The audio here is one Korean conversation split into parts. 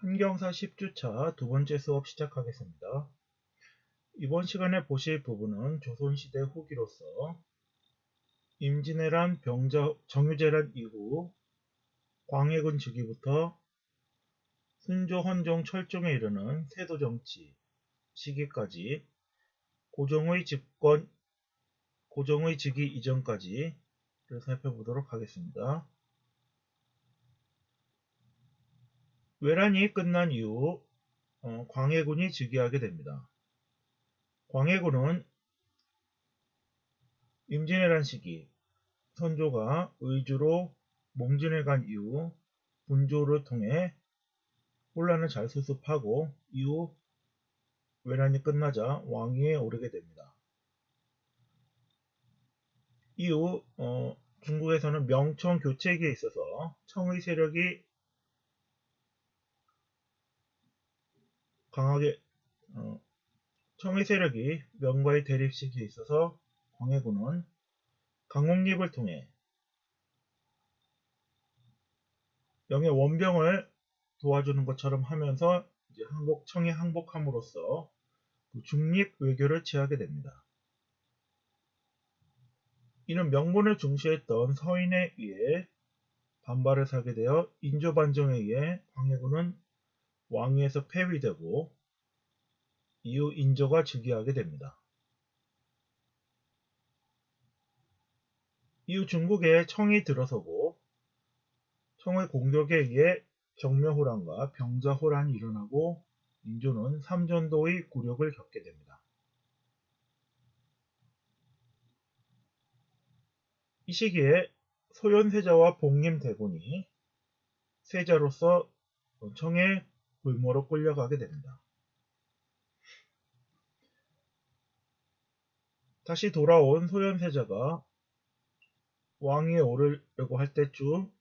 환경사 10주차 두 번째 수업 시작하겠습니다. 이번 시간에 보실 부분은 조선시대 후기로서 임진왜란 정유재란 이후 광해군 즉위부터 순조 헌종 철종에 이르는 세도정치 시기까지 고종의 즉위 이전까지를 살펴보도록 하겠습니다. 외란이 끝난 이후 광해군이 즉위하게 됩니다. 광해군은 임진왜란 시기 선조가 의주로 몽진을 간 이후 분조를 통해 혼란을 잘 수습하고 이후 외란이 끝나자 왕위에 오르게 됩니다. 이후 중국에서는 명청 교체기에 있어서 청의 세력이 명과의 대립 시기에 있어서 광해군은 강홍립을 통해 명의 원병을 도와주는 것처럼 하면서 이제 청에 항복함으로써 중립 외교를 취하게 됩니다. 이는 명분을 중시했던 서인에 의해 반발을 사게 되어 인조반정에 의해 광해군은 왕위에서 폐위되고 이후 인조가 즉위하게 됩니다. 이후 중국에 청이 들어서고 청의 공격에 의해 정묘호란과 병자호란이 일어나고 인조는 삼전도의 굴욕을 겪게 됩니다. 이 시기에 소현세자와 복림대군이 세자로서 청의 골모로 끌려가게 됩니다. 다시 돌아온 소현세자가 왕위에 오르려고 할 때쯤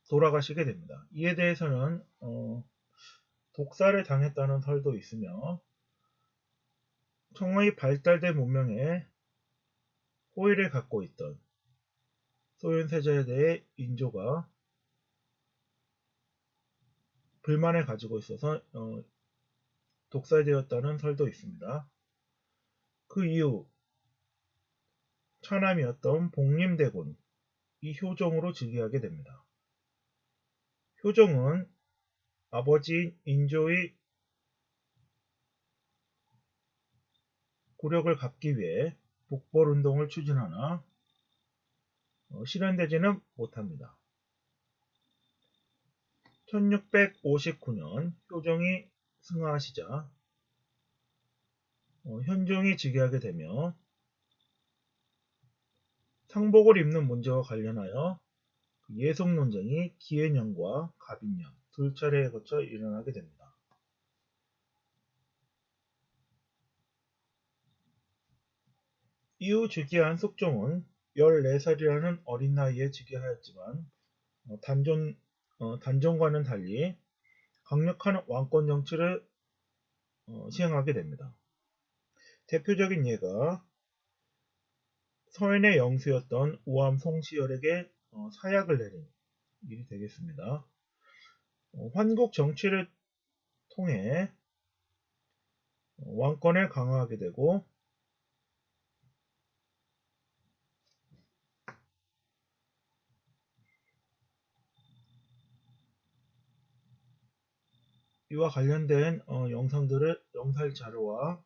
돌아가시게 됩니다. 이에 대해서는 독사를 당했다는 설도 있으며 청의 발달된 문명에 호의를 갖고 있던 소현세자에 대해 인조가 불만을 가지고 있어서 독살되었다는 설도 있습니다. 그 이후 차남이었던 복림대군이 효종으로 즉위하게 됩니다. 효종은 아버지인 인조의 굴욕을 갚기 위해 북벌운동을 추진하나 실현되지는 못합니다. 1659년 효종이 승하하시자 현종이 즉위하게 되며 상복을 입는 문제와 관련하여 예속 논쟁이 기해년과 갑인년 두 차례에 거쳐 일어나게 됩니다. 이후 즉위한 숙종은 14살이라는 어린 나이에 즉위하였지만 단종과는 달리 강력한 왕권 정치를 시행하게 됩니다. 대표적인 예가 서인의 영수였던 우암 송시열에게 사약을 내린 일이 되겠습니다. 환국 정치를 통해 왕권을 강화하게 되고 이와 관련된 영상 자료와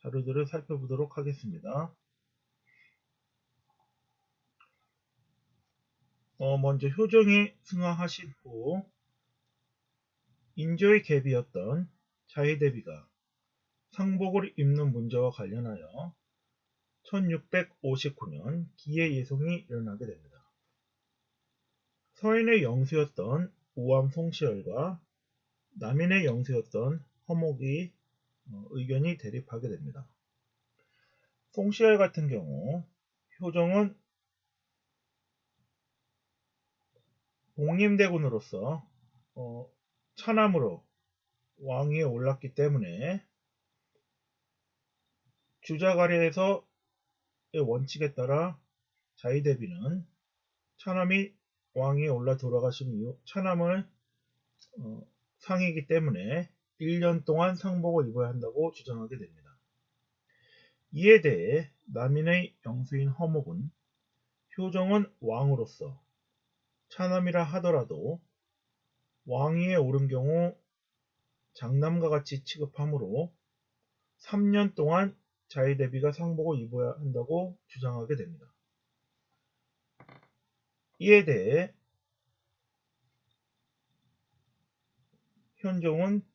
자료들을 살펴보도록 하겠습니다. 먼저 효종이 승하하신 후 인조의 계비였던 자의대비가 상복을 입는 문제와 관련하여 1659년 기해예송이 일어나게 됩니다. 서인의 영수였던 우암 송시열과 남인의 영수였던 허목이 의견이 대립하게 됩니다. 송시열 같은 경우 효종은 복림대군으로서 차남으로 왕위에 올랐기 때문에 주자가례에서의 원칙에 따라 자의대비는 차남이 왕이 올라 돌아가신 이후 차남을 상이기 때문에 1년 동안 상복을 입어야 한다고 주장하게 됩니다. 이에 대해 남인의 영수인 허목은 효정은 왕으로서 차남이라 하더라도 왕위에 오른 경우 장남과 같이 취급하므로 3년 동안 자의대비가 상복을 입어야 한다고 주장하게 됩니다. 이에 대해 현종은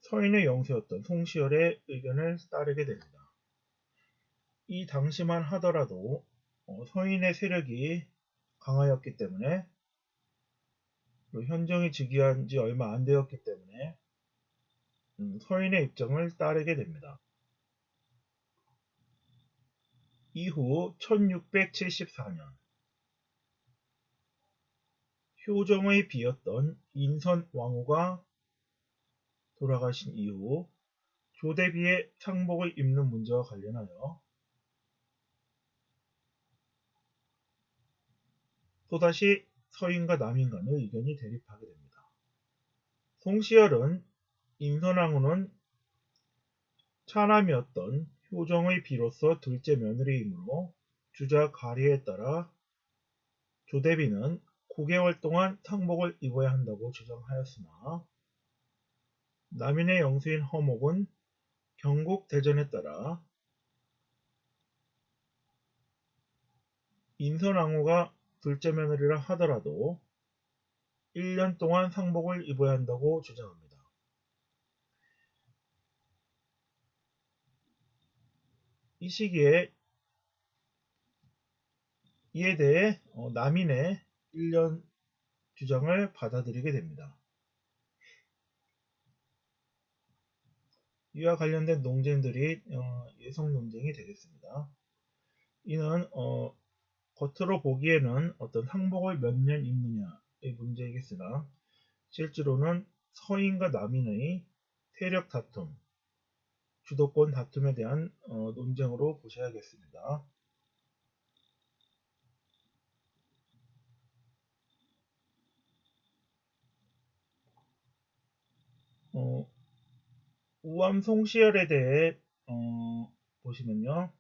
서인의 영수였던 송시열의 의견을 따르게 됩니다. 이 당시만 하더라도 서인의 세력이 강하였기 때문에 현종이 즉위한 지 얼마 안 되었기 때문에 서인의 입장을 따르게 됩니다. 이후 1674년 효정의 비였던 인선 왕후가 돌아가신 이후 조대비의 상복을 입는 문제와 관련하여 또다시 서인과 남인 간의 의견이 대립하게 됩니다. 송시열은 인선왕후는 차남이었던 효정의 비로서 둘째 며느리이므로 주자 가리에 따라 조대비는 9개월 동안 상복을 입어야 한다고 주장하였으나 남인의 영수인 허목은 경국대전에 따라 인선왕후가 둘째 며느리라 하더라도 1년 동안 상복을 입어야 한다고 주장합니다. 이 시기에 이에 대해 남인의 1년 주장을 받아들이게 됩니다. 이와 관련된 논쟁들이 예성 논쟁이 되겠습니다. 이는 겉으로 보기에는 어떤 상복을 몇 년 입느냐의 문제이겠으나 실제로는 서인과 남인의 세력 다툼, 주도권 다툼에 대한 논쟁으로 보셔야겠습니다. 우암 송시열에 대해 보시면요.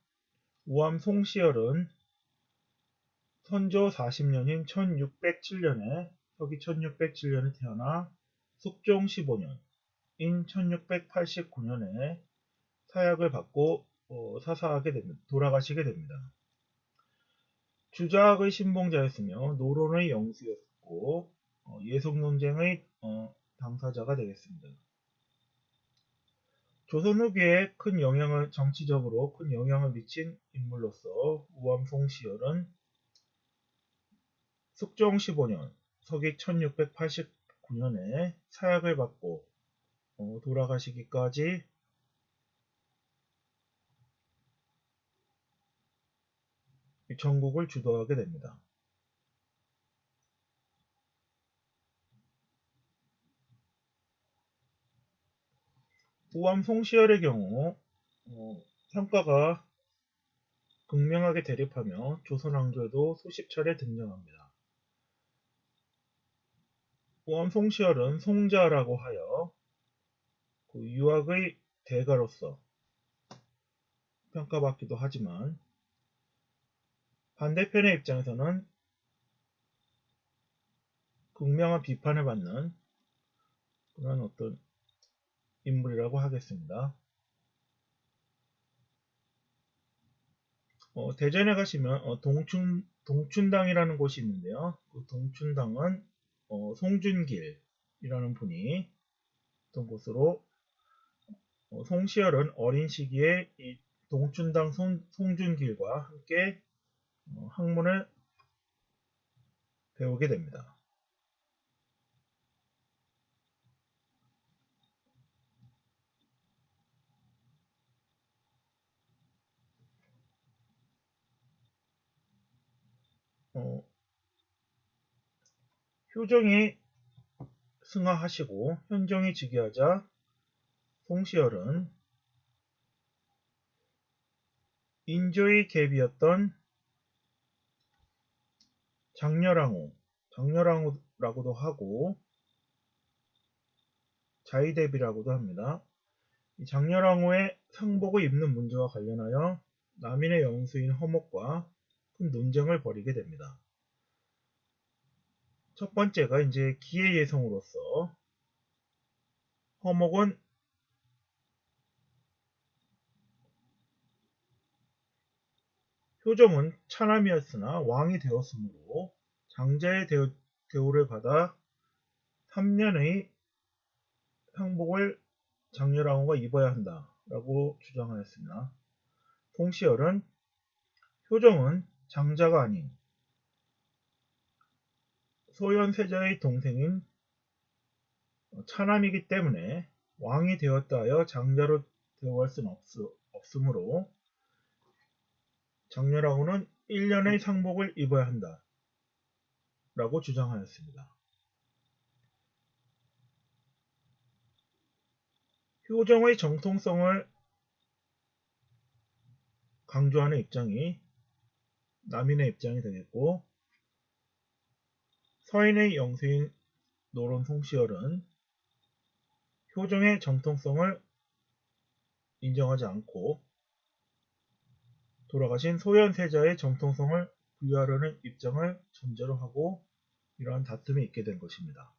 우암 송시열은 선조 40년인 1607년에 서기 1607년에 태어나 숙종 15년인 1689년에 사약을 받고 사사하게 됩니다. 돌아가시게 됩니다. 주작의 신봉자였으며 노론의 영수였고 예속 논쟁의 당사자가 되겠습니다. 조선 후기에 정치적으로 큰 영향을 미친 인물로서 우암 송시열은 숙종 15년, 서기 1689년에 사약을 받고 돌아가시기까지 전국을 주도하게 됩니다. 우암 송시열의 경우 평가가 극명하게 대립하며 조선 왕조에도 수십 차례 등장합니다. 우암 송시열은 송자라고 하여 유학의 대가로서 평가받기도 하지만 반대편의 입장에서는 극명한 비판을 받는 그런 어떤 인물이라고 하겠습니다. 대전에 가시면 동춘당이라는 곳이 있는데요. 그 동춘당은 송준길이라는 분이 있던 곳으로 송시열은 어린 시기에 이 동춘당 송준길과 함께 학문을 배우게 됩니다. 효정이 승하하시고 현종이 즉위하자 송시열은 인조의 갭이었던 장렬왕후 장렬왕후라고도 하고 자의대비라고도 합니다. 이 장렬왕후의 상복을 입는 문제와 관련하여 남인의 영수인 허목과 큰 논쟁을 벌이게 됩니다. 첫 번째가 이제 기의 예성으로서 허목은 효정은 차남이었으나 왕이 되었으므로 장자의 대우를 받아 3년의 상복을 장렬왕후가 입어야 한다라고 주장하였습니다. 송시열은 효정은 장자가 아닌 소현세자의 동생인 차남이기 때문에 왕이 되었다 하여 장자로 대우할 수는 없으므로 장렬왕후는 1년의 상복을 입어야 한다라고 주장하였습니다. 효정의 정통성을 강조하는 입장이 남인의 입장이 되겠고, 서인의 영세인 노론 송시열은 효정의 정통성을 인정하지 않고 돌아가신 소현세자의 정통성을 부여하려는 입장을 전제로 하고 이러한 다툼이 있게 된 것입니다.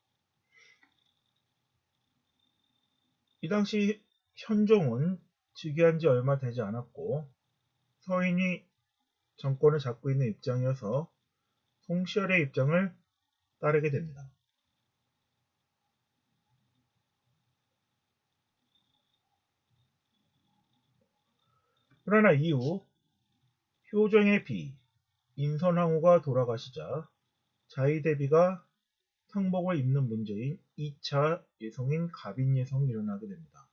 이 당시 현종은 즉위한 지 얼마 되지 않았고 서인이 정권을 잡고 있는 입장이어서 송시열의 입장을 따르게 됩니다. 그러나 이후 효정의 비 인선왕후가 돌아가시자 자의대비가 상복을 입는 문제인 2차 예성인 갑인예성이 일어나게 됩니다.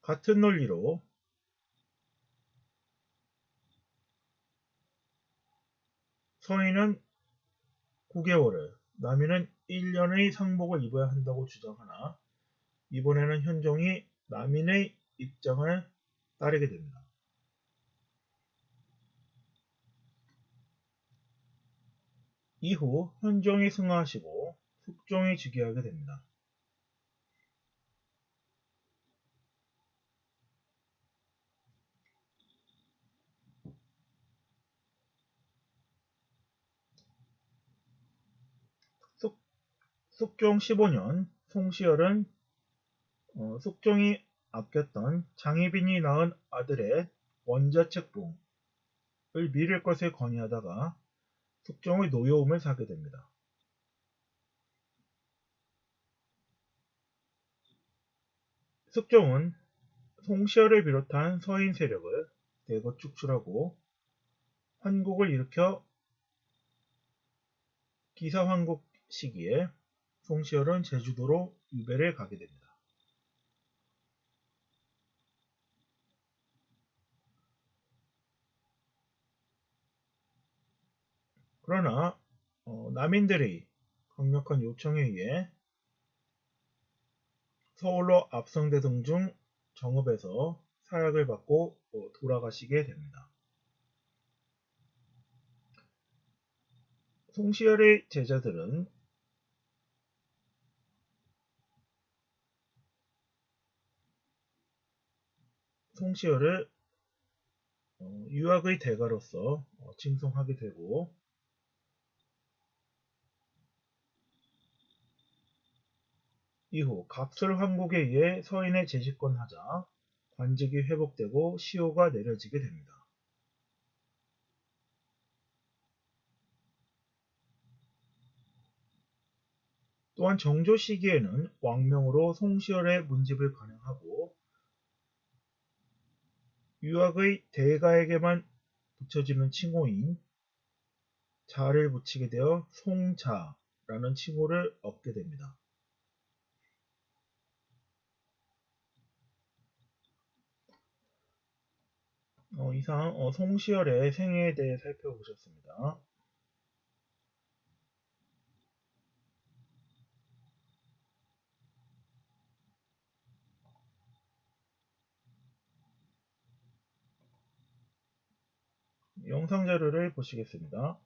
같은 논리로 서인은 9개월을, 남인은 1년의 상복을 입어야 한다고 주장하나 이번에는 현종이 남인의 입장을 따르게 됩니다. 이후 현종이 승하하시고 숙종이 즉위하게 됩니다. 숙종 15년 송시열은 숙종이 아꼈던 장희빈이 낳은 아들의 원자책봉을 미룰 것을 건의하다가 숙종의 노여움을 사게 됩니다. 숙종은 송시열을 비롯한 서인 세력을 대거 축출하고 환국을 일으켜 기사환국 시기에 송시열은 제주도로 유배를 가게 됩니다. 그러나 남인들의 강력한 요청에 의해 서울로 압송대등 중 정읍에서 사약을 받고 돌아가시게 됩니다. 송시열의 제자들은 송시열을 유학의 대가로서 칭송하게 되고 이후 갑술 황국에 의해 서인의 재집권하자 관직이 회복되고 시효가 내려지게 됩니다. 또한 정조 시기에는 왕명으로 송시열의 문집을 간행하고 유학의 대가에게만 붙여지는 칭호인 자를 붙이게 되어 송자라는 칭호를 얻게 됩니다. 이상 송시열의 생애에 대해 살펴보셨습니다. 영상 자료를 보시겠습니다.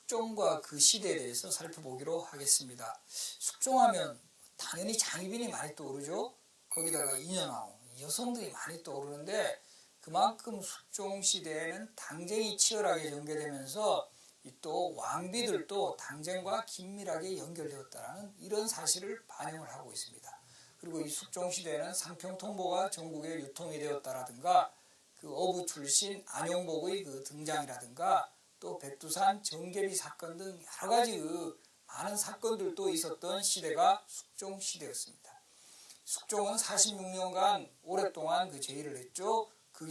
숙종과 그 시대에 대해서 살펴보기로 하겠습니다. 숙종하면 당연히 장희빈이 많이 떠오르죠. 거기다가 인현왕후, 여성들이 많이 떠오르는데 그만큼 숙종 시대에는 당쟁이 치열하게 전개되면서 또 왕비들도 당쟁과 긴밀하게 연결되었다는 이런 사실을 반영을 하고 있습니다. 그리고 이 숙종 시대에는 상평통보가 전국에 유통이 되었다라든가 그 어부 출신 안용복의 그 등장이라든가 또 백두산 정계비 사건 등 여러 가지 그 많은 사건들도 있었던 시대가 숙종 시대였습니다. 숙종은 46년간 오랫동안 그 제의를 했죠. 그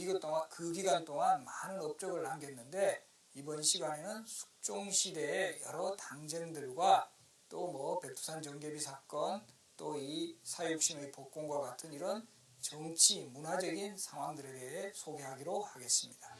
기간 동안 많은 업적을 남겼는데 이번 시간에는 숙종 시대의 여러 당쟁들과 또 뭐 백두산 정계비 사건 또 이 사육신의 복권과 같은 이런 정치, 문화적인 상황들에 대해 소개하기로 하겠습니다.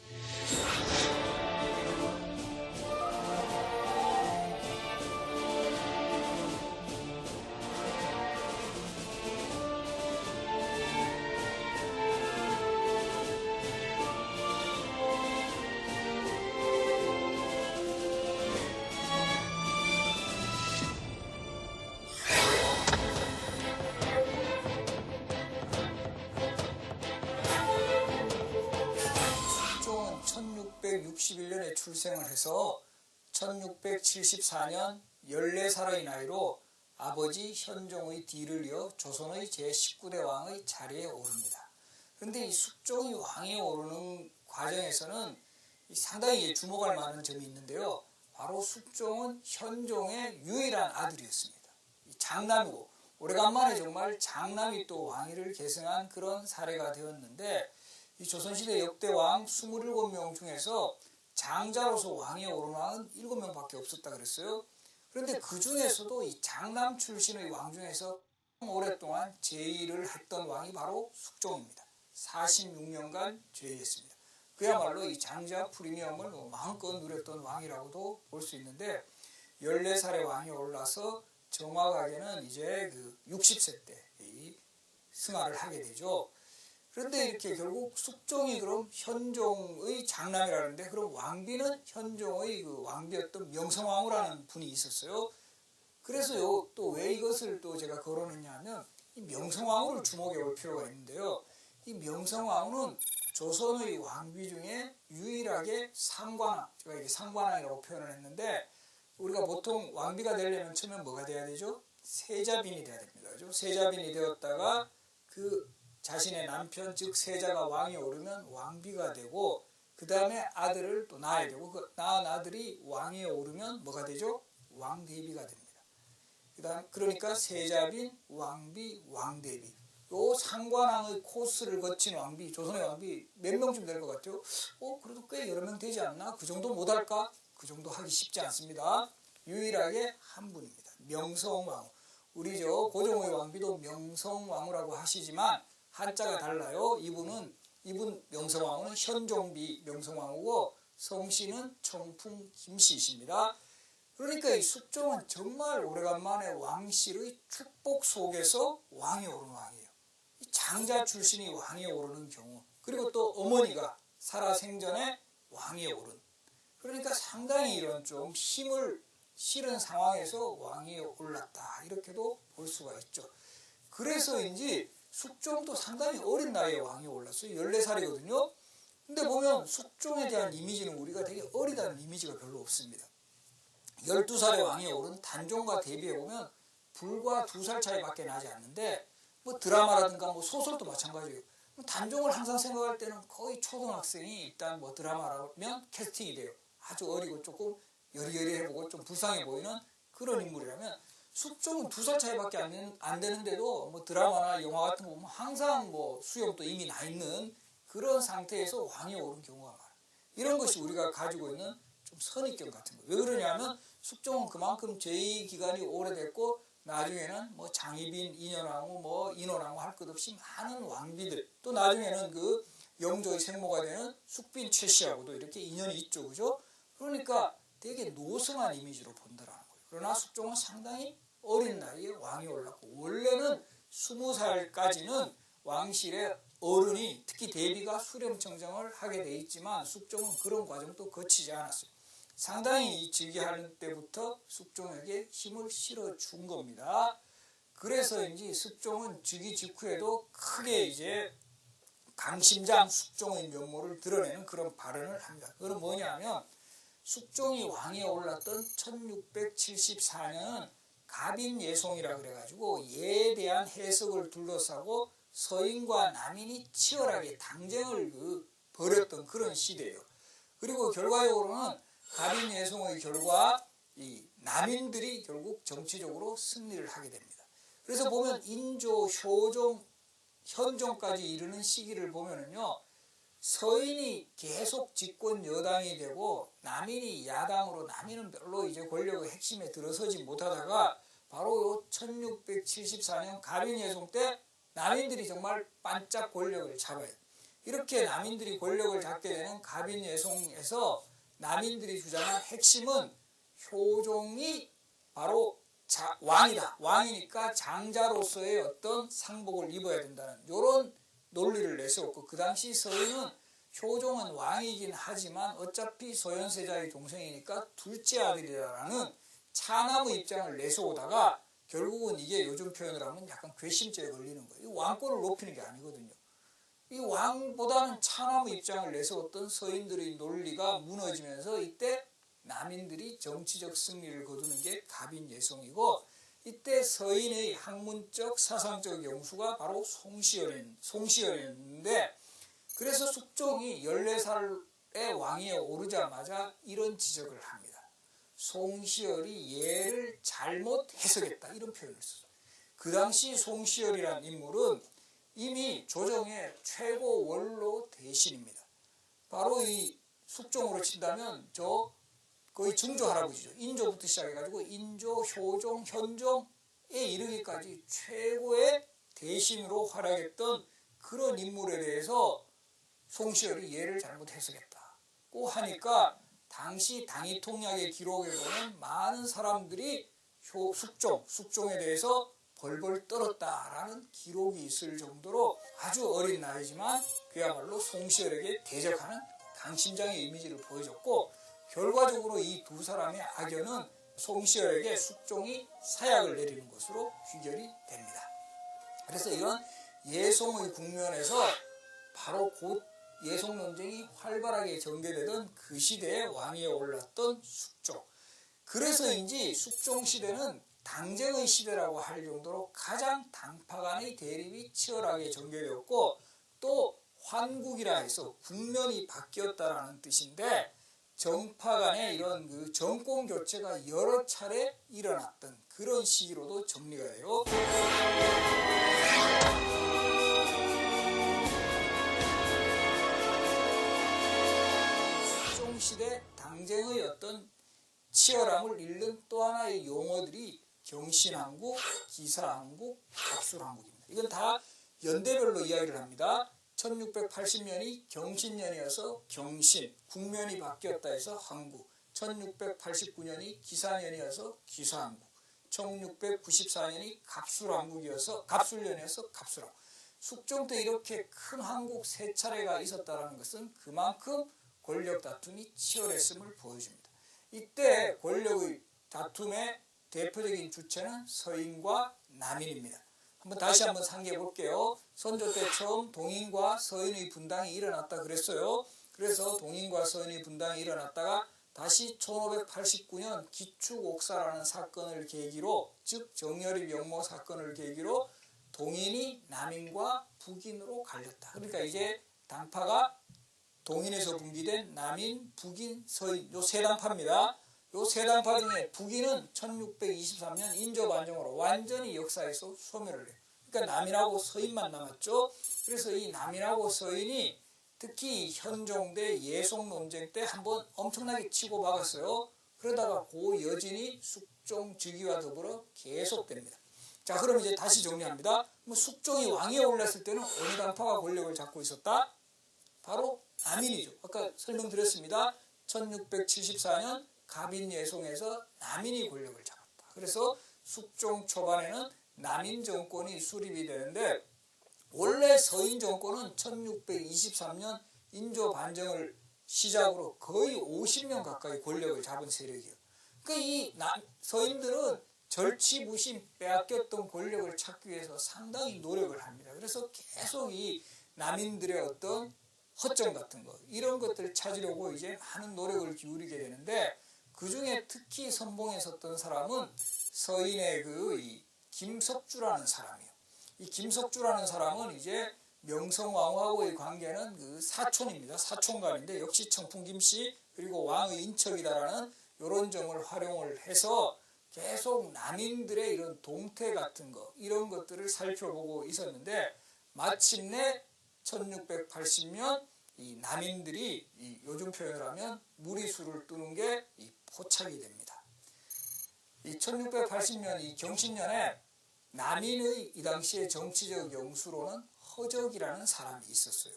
숙종은 1661년에 출생을 해서 1674년 14살의 나이로 아버지 현종의 뒤를 이어 조선의 제19대 왕의 자리에 오릅니다. 그런데 이 숙종이 왕에 오르는 과정에서는 상당히 주목할 만한 점이 있는데요. 바로 숙종은 현종의 유일한 아들이었습니다. 장남이고 오래간만에 정말 장남이 또 왕위를 계승한 그런 사례가 되었는데 이 조선시대 역대 왕 27명 중에서 장자로서 왕위에 오른 왕은 7명밖에 없었다 그랬어요. 그런데 그 중에서도 이 장남 출신의 왕 중에서 오랫동안 제의를 했던 왕이 바로 숙종입니다. 46년간 제의했습니다. 그야말로 이 장자 프리미엄을 마음껏 누렸던 왕이라고도 볼 수 있는데 14살의 왕이 올라서 정확하게는 이제 그 60세 때 승하를 하게 되죠. 그런데 이렇게 결국 숙종이 그럼 현종의 장남이라는데 그럼 왕비는 현종의 그 왕비였던 명성황후라는 분이 있었어요. 그래서 또 왜 이것을 또 제가 거론했냐면 이 명성황후를 주목해 볼 필요가 있는데요. 이 명성황후는 조선의 왕비 중에 유일하게 상관왕, 제가 이게 상관왕이라고 표현을 했는데 우리가 보통 왕비가 되려면 처음에 뭐가 돼야 되죠? 세자빈이 돼야 됩니다. 그죠? 세자빈이 되었다가 그 자신의 남편 즉 세자가 왕에 오르면 왕비가 되고 그 다음에 아들을 또 낳아야 되고 그 낳은 아들이 왕에 오르면 뭐가 되죠? 왕대비가 됩니다. 그다음 그러니까 세자빈, 왕비, 왕대비 요 상관왕의 코스를 거친 왕비, 조선의 왕비 몇 명쯤 될 것 같아요? 그래도 꽤 여러 명 되지 않나? 그 정도 못할까? 그 정도 하기 쉽지 않습니다. 유일하게 한 분입니다. 명성왕후. 우리 고종의 왕비도 명성왕후라고 하시지만 한자가 달라요. 이분 명성왕후는 현종비 명성왕후고 성씨는 청풍 김씨이십니다. 그러니까 이 숙종은 정말 오래간만에 왕실의 축복 속에서 왕이 오른 왕이에요. 이 장자 출신이 왕에 오르는 경우 그리고 또 어머니가 살아생전에 왕에 오른 그러니까 상당히 이런 좀 힘을 실은 상황에서 왕에 올랐다 이렇게도 볼 수가 있죠. 그래서인지 숙종도 상당히 어린 나이에 왕에 올랐어요. 14살이거든요. 근데 보면 숙종에 대한 이미지는 우리가 되게 어리다는 이미지가 별로 없습니다. 12살에 왕에 오른 단종과 대비해보면 불과 2살 차이밖에 나지 않는데 뭐 드라마라든가 뭐 소설도 마찬가지예요. 단종을 항상 생각할 때는 거의 초등학생이 일단 뭐 드라마라면 캐스팅이 돼요. 아주 어리고 조금 여리여리해보고 좀 불쌍해 보이는 그런 인물이라면 숙종은 2살 차이밖에 안 되는데도 뭐 드라마나 영화 같은 거 보면 항상 뭐 수염도 이미 나 있는 그런 상태에서 왕에 오른 경우가 많아요. 이런 것이 우리가 가지고 있는 좀 선입견 같은 거예요. 왜 그러냐면 숙종은 그만큼 제위 기간이 오래됐고 나중에는 뭐 장희빈, 인현왕후, 뭐 인원왕후 할 것 없이 많은 왕비들 또 나중에는 그 영조의 생모가 되는 숙빈 최씨하고도 이렇게 인연이 있죠, 그죠? 그러니까 되게 노성한 이미지로 본다라는 거예요. 그러나 숙종은 상당히 어린 나이에 왕이 올랐고 원래는 20살까지는 왕실의 어른이 특히 대비가 수렴청정을 하게 돼 있지만 숙종은 그런 과정도 거치지 않았어요. 상당히 즉위하는 때부터 숙종에게 힘을 실어준 겁니다. 그래서인지 숙종은 즉위 직후에도 크게 이제 강심장 숙종의 면모를 드러내는 그런 발언을 합니다. 그건 뭐냐면 숙종이 왕위에 올랐던 1674년은 갑인예송이라 그래가지고 예에 대한 해석을 둘러싸고 서인과 남인이 치열하게 당쟁을 벌였던 그런 시대예요. 그리고 결과적으로는 갑인예송의 결과 이 남인들이 결국 정치적으로 승리를 하게 됩니다. 그래서 보면 인조, 효종, 현종까지 이르는 시기를 보면은요, 서인이 계속 집권 여당이 되고 남인이 야당으로, 남인은 별로 이제 권력의 핵심에 들어서지 못하다가 바로 1674년 갑인예송 때 남인들이 정말 반짝 권력을 잡아요. 이렇게 남인들이 권력을 잡게 되는 갑인예송에서 남인들이 주장한 핵심은 효종이 바로 왕이다. 왕이니까 장자로서의 어떤 상복을 입어야 된다는 이런 논리를 내세웠고, 그 당시 서인은 효종은 왕이긴 하지만 어차피 소현세자의 동생이니까 둘째 아들이라는 차남의 입장을 내세우다가 결국은 이게 요즘 표현을 하면 약간 괘씸죄에 걸리는 거예요. 이 왕권을 높이는 게 아니거든요. 이 왕보다는 차남의 입장을 내세웠던 서인들의 논리가 무너지면서 이때 남인들이 정치적 승리를 거두는 게 갑인예송이고, 이때 서인의 학문적 사상적 영수가 바로 송시열이었는데, 그래서 숙종이 14살의 왕위에 오르자마자 이런 지적을 합니다. 송시열이 예를 잘못 해석했다, 이런 표현을 썼어요. 그 당시 송시열이라는 인물은 이미 조정의 최고 원로 대신입니다. 바로 이 숙종으로 친다면 거의 증조 할아버지죠. 인조부터 시작해가지고 인조, 효종, 현종에 이르기까지 최고의 대신으로 활약했던 그런 인물에 대해서 송시열이 예를 잘못 해석했다고 하니까 당시 당의통략의 기록에 보면 많은 사람들이 숙종에 대해서 벌벌 떨었다라는 기록이 있을 정도로 아주 어린 나이지만 그야말로 송시열에게 대적하는 강심장의 이미지를 보여줬고, 결과적으로 이 두 사람의 악연은 송시열에게 숙종이 사약을 내리는 것으로 귀결이 됩니다. 그래서 이런 예송의 국면에서 바로 곧 예송 논쟁이 활발하게 전개되던 그 시대에 왕위에 올랐던 숙종. 그래서인지 숙종 시대는 당쟁의 시대라고 할 정도로 가장 당파 간의 대립이 치열하게 전개되었고, 또 환국이라 해서 국면이 바뀌었다라는 뜻인데, 정파 간의 이런 그 정권 교체가 여러 차례 일어났던 그런 시기로도 정리가 돼요. 숙종시대 당쟁의 어떤 치열함을 읽는 또 하나의 용어들이 경신한국, 기사한국, 갑술한국입니다. 이건 다 연대별로 이야기를 합니다. 1680년이 경신년이어서 경신, 국면이 바뀌었다 해서 한국, 1689년이 기사년이어서 기사한국, 1694년이 갑술한국이어서 갑술년이어서 갑술한국. 숙종 때 이렇게 큰 한국 세 차례가 있었다는 것은 그만큼 권력 다툼이 치열했음을 보여줍니다. 이때 권력의 다툼의 대표적인 주체는 서인과 남인입니다. 다시 한번 상기해 볼게요. 선조 때 처음 동인과 서인의 분당이 일어났다 그랬어요. 그래서 동인과 서인의 분당이 일어났다가 다시 1589년 기축옥사라는 사건을 계기로, 즉 정열의 명모 사건을 계기로 동인이 남인과 북인으로 갈렸다. 그러니까 이제 당파가 동인에서 분기된 남인, 북인, 서인, 요 세 당파입니다. 요 세 당파 중에 북인은 1623년 인조반정으로 완전히 역사에서 소멸을 해요. 그러니까 남인하고 서인만 남았죠. 그래서 이 남인하고 서인이 특히 현종 대 예송 논쟁 때 한번 엄청나게 치고 박았어요. 그러다가 그 여진이 숙종 즉위와 더불어 계속됩니다. 자, 그럼 이제 다시 정리합니다. 숙종이 왕위에 올랐을 때는 어느 당파가 권력을 잡고 있었다? 바로 남인이죠. 아까 설명드렸습니다. 1674년 갑인예송에서 남인이 권력을 잡았다. 그래서 숙종 초반에는 남인 정권이 수립이 되는데, 원래 서인 정권은 1623년 인조 반정을 시작으로 거의 50년 가까이 권력을 잡은 세력이에요. 그러니까 이 서인들은 절치부심 빼앗겼던 권력을 찾기 위해서 상당히 노력을 합니다. 그래서 계속 이 남인들의 어떤 허점 같은 거 이런 것들을 찾으려고 이제 많은 노력을 기울이게 되는데, 그 중에 특히 선봉에 섰던 사람은 서인의 이 김석주라는 사람이에요. 이 김석주라는 사람은 이제 명성왕후하고의 관계는 그 사촌입니다. 사촌간인데 역시 청풍김씨 그리고 왕의 인척이다라는 이런 점을 활용을 해서 계속 남인들의 이런 동태 같은 거 이런 것들을 살펴보고 있었는데, 마침내 1680년 이 남인들이 이 요즘 표현을 하면 무리수를 두는 게 이 포착이 됩니다. 이 1680년 이 경신년에 남인의 이 당시의 정치적 영수로는 허적이라는 사람이 있었어요.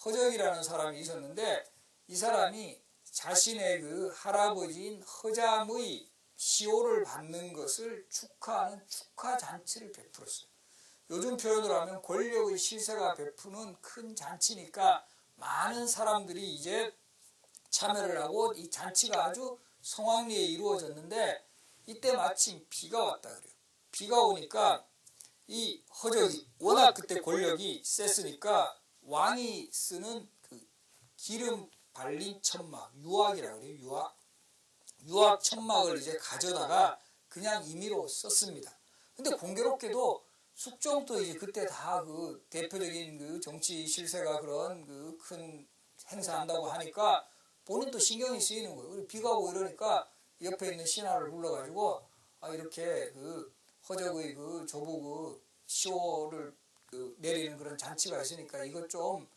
허적이라는 사람이 있었는데, 이 사람이 자신의 그 할아버지인 허잠의 시호를 받는 것을 축하하는 축하잔치를 베풀었어요. 요즘 표현으로 하면 권력의 실세가 베푸는 큰 잔치니까 많은 사람들이 이제 참여를 하고 이 잔치가 아주 성황리에 이루어졌는데, 이때 마침 비가 왔다 그래요. 비가 오니까 이 허적이 워낙 그때 권력이 셌으니까 왕이 쓰는 그 기름 발린 천막, 유학이라고 그래요. 유학 천막을 이제 가져다가 그냥 임의로 썼습니다. 근데 공교롭게도 숙종도 이제 그때 다 그 대표적인 그 정치 실세가 그런 그 큰 행사한다고 하니까 본인도 신경이 쓰이는 거예요. 비가 오고 이러니까 옆에 있는 신하를 불러가지고 이렇게 그 허적의 그 조부 그 시호를 그 내리는 그런 잔치가 있으니까 이것 좀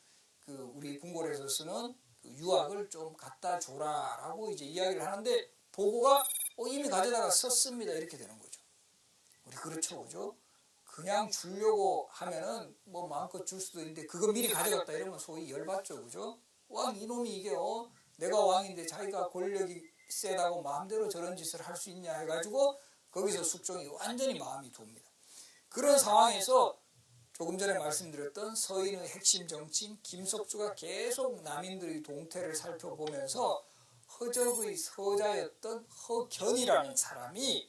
그 우리 궁궐에서 쓰는 그 유학을 좀 갖다 줘라라고 이제 이야기를 하는데, 보고가 이미 가져다가 썼습니다 이렇게 되는 거죠. 우리 그렇죠, 그죠? 그냥 주려고 하면은 뭐 마음껏 줄 수도 있는데 그거 미리 가져갔다 이러면 소위 열받죠, 그죠? 왕 이놈이 이게 내가 왕인데 자기가 권력이 세다고 마음대로 저런 짓을 할 수 있냐 해가지고 거기서 숙종이 완전히 마음이 돕니다. 그런 상황에서 조금 전에 말씀드렸던 서인의 핵심 정치인 김석주가 계속 남인들의 동태를 살펴보면서 허적의 서자였던 허견이라는 사람이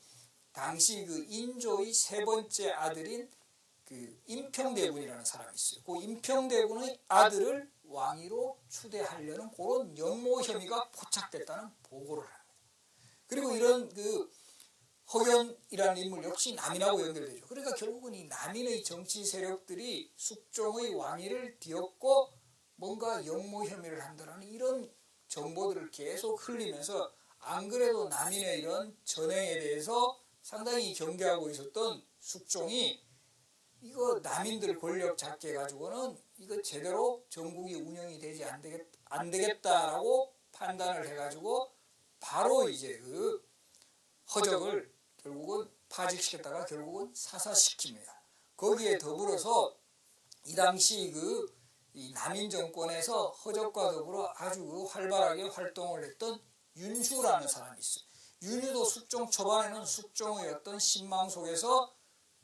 당시 그 인조의 세 번째 아들인 그 임평대군이라는 사람이 있어요. 그 임평대군의 아들을 왕위로 추대하려는 그런 영모 혐의가 포착됐다는 보고를 합니다. 그리고 이런 그 허견이라는 인물 역시 남인하고 연결되죠. 그러니까 결국은 이 남인의 정치 세력들이 숙종의 왕위를 뒤엎고 뭔가 영모 혐의를 한다는 이런 정보들을 계속 흘리면서, 안 그래도 남인의 이런 전행에 대해서 상당히 경계하고 있었던 숙종이 이거 남인들 권력 잡게 해가지고는 이거 제대로 전국이 운영이 되지 안 되겠다라고 판단을 해가지고 바로 이제 그 허적을 결국은 파직시켰다가 결국은 사사시킵니다. 거기에 더불어서 이 당시 이 남인 정권에서 허적과 더불어 아주 활발하게 활동을 했던 윤휴라는 사람이 있어요. 윤휴도 숙종 초반에는 숙종의 어떤 신망 속에서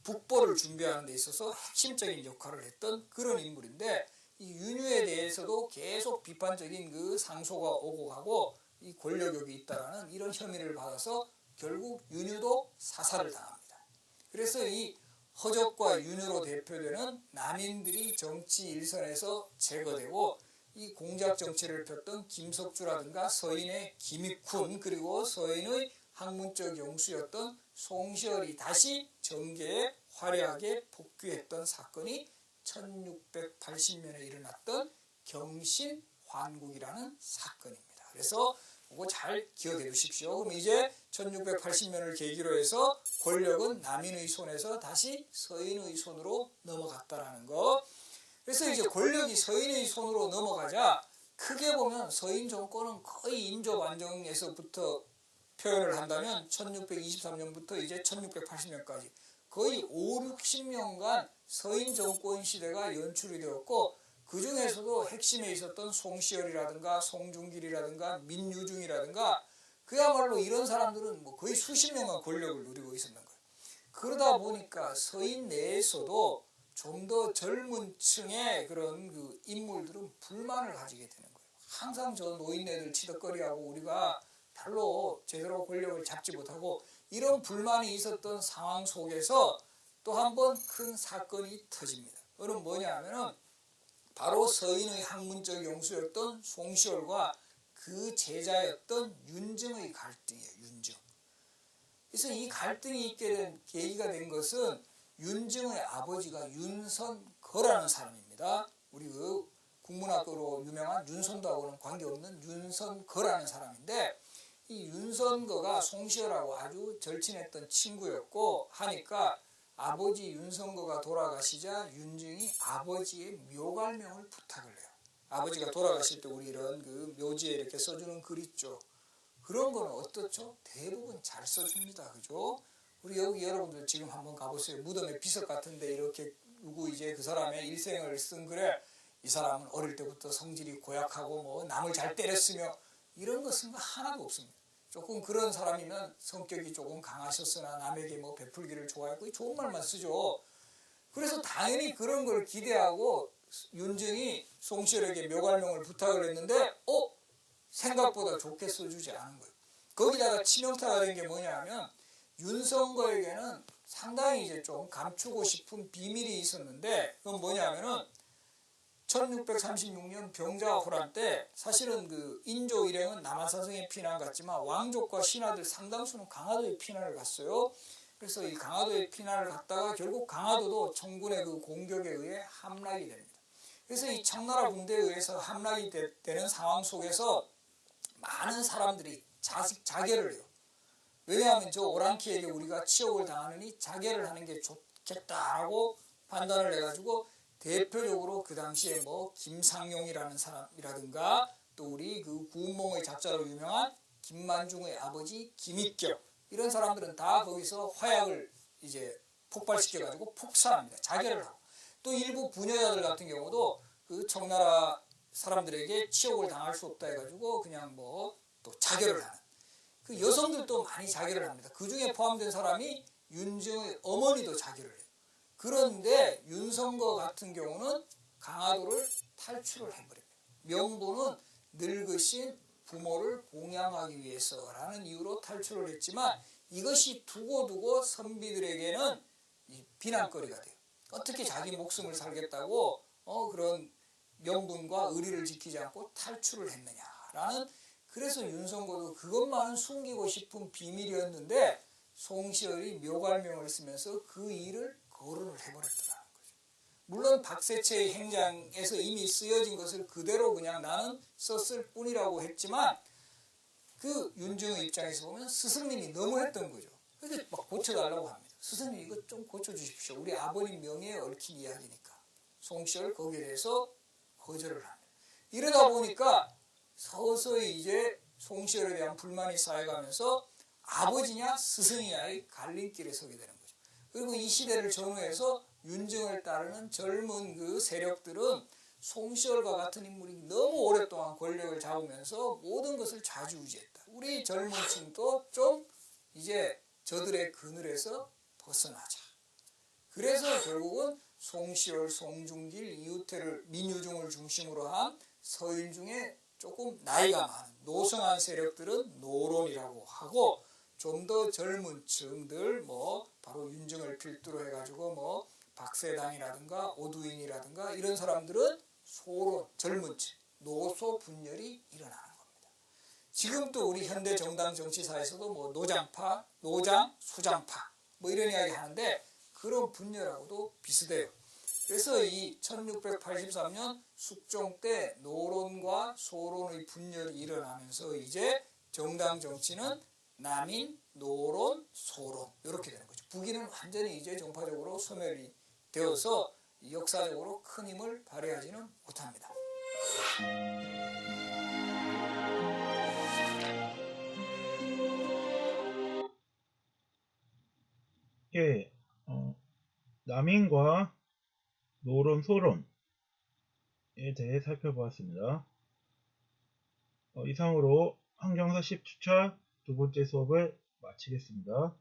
북벌을 준비하는 데 있어서 핵심적인 역할을 했던 그런 인물인데, 이 윤휴에 대해서도 계속 비판적인 그 상소가 오고 가고 이 권력욕이 있다라는 이런 혐의를 받아서 결국 윤휴도 사살을 당합니다. 그래서 이 허적과 윤휴로 대표되는 남인들이 정치 일선에서 제거되고, 이 공작 정치를 폈던 김석주라든가 서인의 김익훈 그리고 서인의 학문적 영수였던 송시열이 다시 정계에 화려하게 복귀했던 사건이 1680년에 일어났던 경신환국이라는 사건입니다. 그래서 이거 잘 기억해 두십시오. 그럼 이제 1680년을 계기로 해서 권력은 남인의 손에서 다시 서인의 손으로 넘어갔다라는 거. 그래서 이제 권력이 서인의 손으로 넘어가자 크게 보면 서인 정권은 거의 인조반정에서부터 표현을 한다면 1623년부터 이제 1680년까지 거의 5, 60년간 서인 정권 시대가 연출이 되었고, 그 중에서도 핵심에 있었던 송시열이라든가 송중길이라든가 민유중이라든가 그야말로 이런 사람들은 뭐 거의 수십 년간 권력을 누리고 있었는 거예요. 그러다 보니까 서인 내에서도 좀 더 젊은 층의 그런 그 인물들은 불만을 가지게 되는 거예요. 항상 저 노인네들 치덕거리하고 우리가 별로 제대로 권력을 잡지 못하고 이런 불만이 있었던 상황 속에서 또 한 번 큰 사건이 터집니다. 그건 뭐냐면은 바로 서인의 학문적 영수였던 송시열과 그 제자였던 윤정의 갈등이에요. 윤정. 그래서 이 갈등이 있게 된 계기가 된 것은 윤정의 아버지가 윤선거라는 사람입니다. 우리 그 국문학으로 유명한 윤선도하고는 관계없는 윤선거라는 사람인데 이 윤선거가 송시열하고 아주 절친했던 친구였고 하니까 아버지 윤선거가 돌아가시자 윤정이 아버지의 묘갈명을 부탁을 해요. 아버지가 돌아가실 때 우리 이런 그 묘지에 이렇게 써주는 글 있죠. 그런 거는 어떻죠? 대부분 잘 써줍니다. 그죠? 우리 여기 여러분들 지금 한번 가보세요. 무덤의 비석 같은데 이렇게 누구 이제 그 사람의 일생을 쓴 글에 이 사람은 어릴 때부터 성질이 고약하고 뭐 남을 잘 때렸으며 이런 거 쓴 거 하나도 없습니다. 조금 그런 사람이면 성격이 조금 강하셨으나 남에게 뭐 베풀기를 좋아했고 좋은 말만 쓰죠. 그래서 당연히 그런 걸 기대하고 윤정이 송시열에게 묘갈명을 부탁을 했는데 생각보다 좋게 써주지 않은 거예요. 거기다가 치명타가 된 게 뭐냐면 윤선거에게는 상당히 이제 좀 감추고 싶은 비밀이 있었는데 그건 뭐냐면은 1636년 병자호란 때 사실은 그 인조 일행은 남한산성에 피난 갔지만 왕족과 신하들 상당수는 강화도에 피난을 갔어요. 그래서 이 강화도에 피난을 갔다가 결국 강화도도 청군의 그 공격에 의해 함락이 됩니다. 그래서 이 청나라 군대에 의해서 함락이 되는 상황 속에서 많은 사람들이 자결을 해요. 왜냐하면 저 오랑캐에게 우리가 치욕을 당하느니 자결을 하는 게 좋겠다라고 판단을 해가지고 대표적으로 그 당시에 뭐 김상용이라는 사람이라든가 또 우리 그 구운몽의 작자로 유명한 김만중의 아버지 김익경 이런 사람들은 다 거기서 화약을 이제 폭발시켜가지고 폭사합니다. 자결을 하고 또 일부 부녀자들 같은 경우도 그 청나라 사람들에게 치욕을 당할 수 없다 해가지고 그냥 뭐 또 자결을 하는 그 여성들도 많이 자결을 합니다. 그 중에 포함된 사람이 윤정의 어머니도 자결을 해요. 그런데 윤선거 같은 경우는 강화도를 탈출을 해버립니다. 명분은 늙으신 부모를 봉양하기 위해서라는 이유로 탈출을 했지만 이것이 두고두고 선비들에게는 비난거리가 돼요. 어떻게 자기 목숨을 살겠다고 그런 명분과 의리를 지키지 않고 탈출을 했느냐라는 그래서 윤선거도 그것만은 숨기고 싶은 비밀이었는데 송시열이 묘갈명을 쓰면서 그 일을 거론을 해버렸더라는 거죠. 물론 박세채의 행장에서 이미 쓰여진 것을 그대로 그냥 나는 썼을 뿐이라고 했지만 그 윤정의 입장에서 보면 스승님이 너무했던 거죠. 그래서 막 고쳐달라고 합니다. 스승님 이거 좀 고쳐주십시오. 우리 아버님 명예에 얽힌 이야기니까. 송시열 거기에 대해서 거절을 합니다. 이러다 보니까 서서히 이제 송시열에 대한 불만이 쌓여가면서 아버지냐 스승이냐의 갈림길에 서게 되는 거죠. 그리고 이 시대를 전후해서 윤정을 따르는 젊은 그 세력들은 송시열과 같은 인물이 너무 오랫동안 권력을 잡으면서 모든 것을 좌지우지했다. 우리 젊은 층도 좀 이제 저들의 그늘에서 벗어나자. 그래서 결국은 송시열, 송중길, 이우태를 민유중을 중심으로 한 서인 중에 조금 나이가 많은 노성한 세력들은 노론이라고 하고 좀 더 젊은 층들 뭐 바로 윤정을 필두로 해가지고 뭐 박세당이라든가 오두인이라든가 이런 사람들은 소론, 젊은 층, 노소 분열이 일어나는 겁니다. 지금 또 우리 현대 정당 정치사에서도 뭐 노장파, 노장, 수장파 뭐 이런 이야기 하는데 그런 분열하고도 비슷해요. 그래서 이 1683년 숙종 때 노론과 소론의 분열이 일어나면서 이제 정당 정치는 남인, 노론, 소론 이렇게 되는 거죠. 북인은 완전히 이제 정파적으로 소멸이 되어서 역사적으로 큰 힘을 발휘하지는 못합니다. 예, 남인과 노론, 소론에 대해 살펴보았습니다. 이상으로 한경사 10주차 두 번째 수업을 마치겠습니다.